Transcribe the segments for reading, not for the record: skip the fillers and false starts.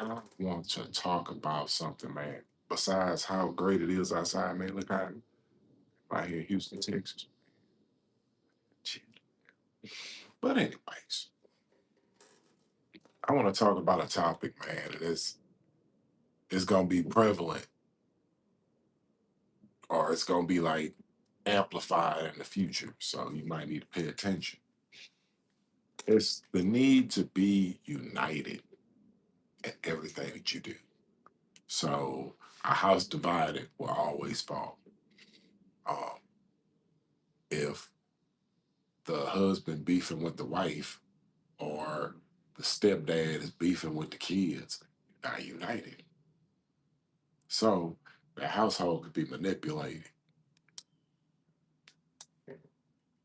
I want to talk about something, man. Besides how great it is outside, man. Look out out here in Houston, Texas. Shit. But anyways, I want to talk about a topic, man, that is gonna be prevalent or it's gonna be like amplified in the future. So you might need to pay attention. It's the need to be united in everything that you do. So a house divided will always fall. Um, if the husband beefing with the wife or the stepdad is beefing with the kids, not united. So the household could be manipulated.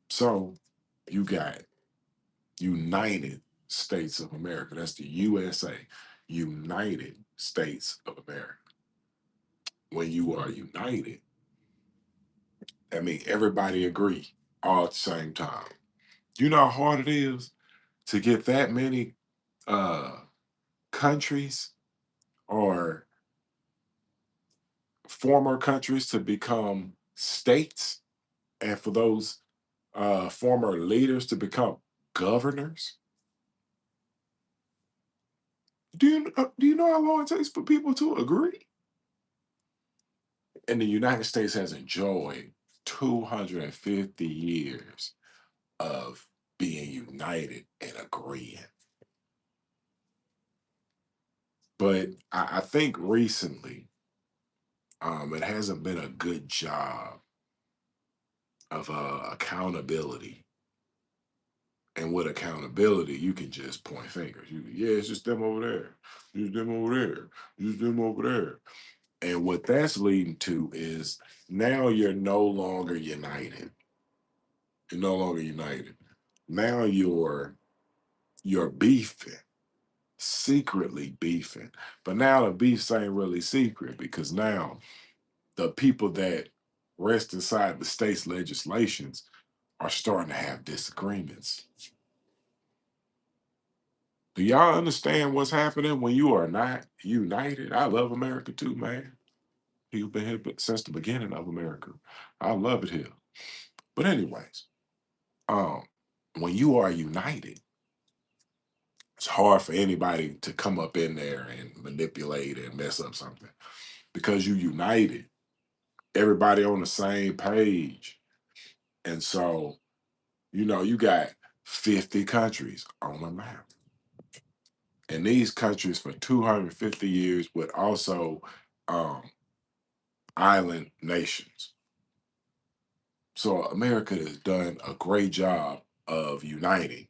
So you got United States of America. That's the USA, United States of America. When you are united, I mean everybody agree all at the same time. You know how hard it is to get that many uh countries or former countries to become states and for those former leaders to become governors. Do you know how long it takes for people to agree? And the United States has enjoyed 250 years of being united and agreeing. But I think recently, it hasn't been a good job of accountability. And with accountability, you can just point fingers. Yeah, it's just them over there. Just them over there. Just them over there. And what that's leading to is now you're no longer united. You're no longer united. Now you're beefing, secretly beefing. But now the beefs ain't really secret because now the people that rest inside the state's legislations are starting to have disagreements. Do y'all understand what's happening when you are not united? I love America too, man. You've been here since the beginning of America. I love it here. But anyways, um, when you are united, it's hard for anybody to come up in there and manipulate and mess up something because you united, everybody on the same page. And so, you got 50 countries on the map. And these countries for 250 years would also um, island nations. So America has done a great job of uniting.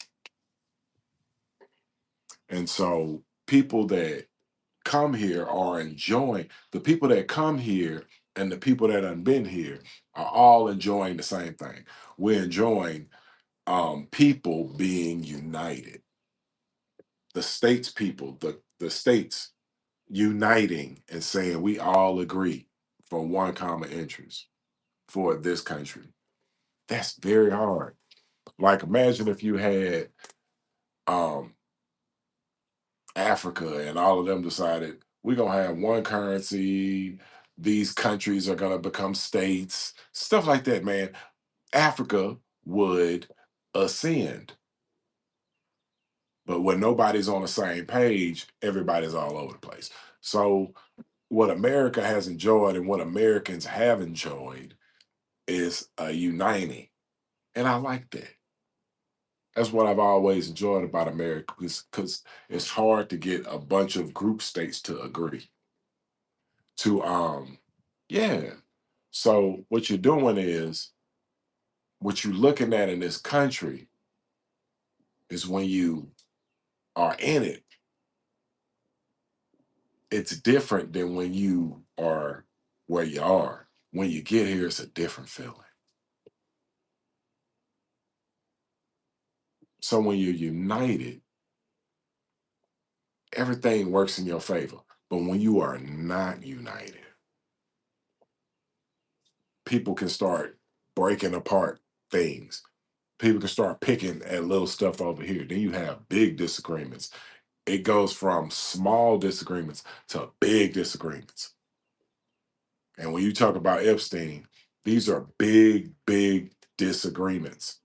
And so people that come here are enjoying the people that come here and the people that have been here are all enjoying the same thing. We're enjoying people being united. The states people, the states uniting and saying we all agree for one common interest for this country. That's very hard. Like imagine if you had um Africa and all of them decided we're gonna have one currency, these countries are gonna become states, stuff like that, man. Africa would ascend. But when nobody's on the same page, everybody's all over the place. So what America has enjoyed and what Americans have enjoyed is uniting. And I like that. That's what I've always enjoyed about America because it's hard to get a bunch of group states to agree. To yeah. So what you're doing is what you're looking at in this country is when you are in it, it's different than when you are where you are. When you get here, it's a different feeling. So when you're united, everything works in your favor. But when you are not united, people can start breaking apart things. People can start picking at little stuff over here. Then you have big disagreements. It goes from small disagreements to big disagreements. And when you talk about Epstein, these are big, big disagreements.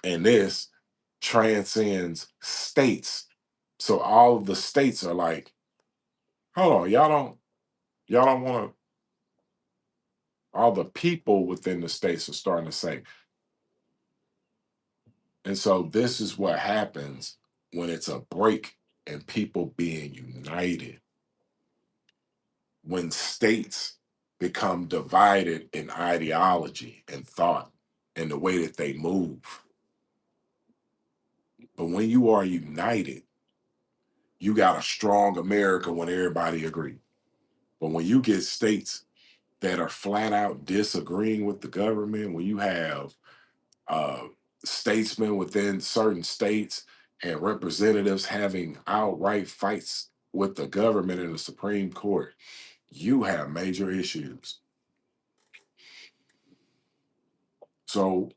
And this transcends states. So all of the states are like, hold on, y'all don't want to, all the people within the states are starting to say. And so this is what happens when it's a break in people being united. When states become divided in ideology and thought and the way that they move. But when you are united, you got a strong America when everybody agree. But when you get states that are flat out disagreeing with the government, when you have uh, statesmen within certain states and representatives having outright fights with the government in the Supreme Court, you have major issues. So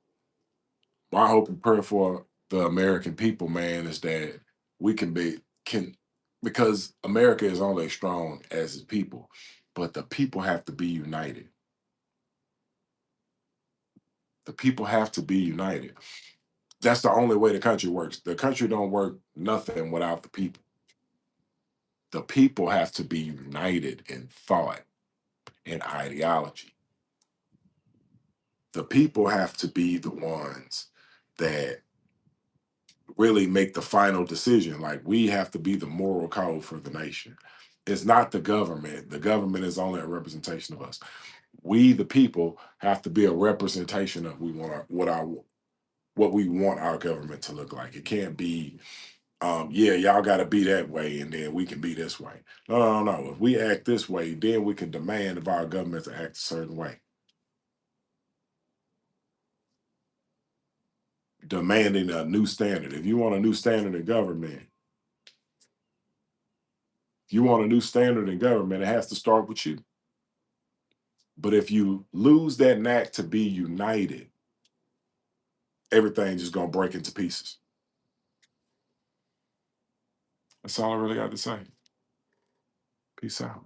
my hope and prayer for the American people, man, is that we can because America is only as strong as its people, but the people have to be united. The people have to be united. That's the only way the country works. The country don't work nothing without the people. The people have to be united in thought and ideology. The people have to be the ones that really make the final decision. Like we have to be the moral code for the nation. It's not the government. The government is only a representation of us. We, the people, have to be a representation of what we want our government to look like. It can't be, yeah, y'all got to be that way, and then we can be this way. No, no, no, no. If we act this way, then we can demand of our government to act a certain way. Demanding a new standard. If you want a new standard in government, you want a new standard in government, it has to start with you. But if you lose that knack to be united, everything's just gonna break into pieces. That's all I really got to say. Peace out.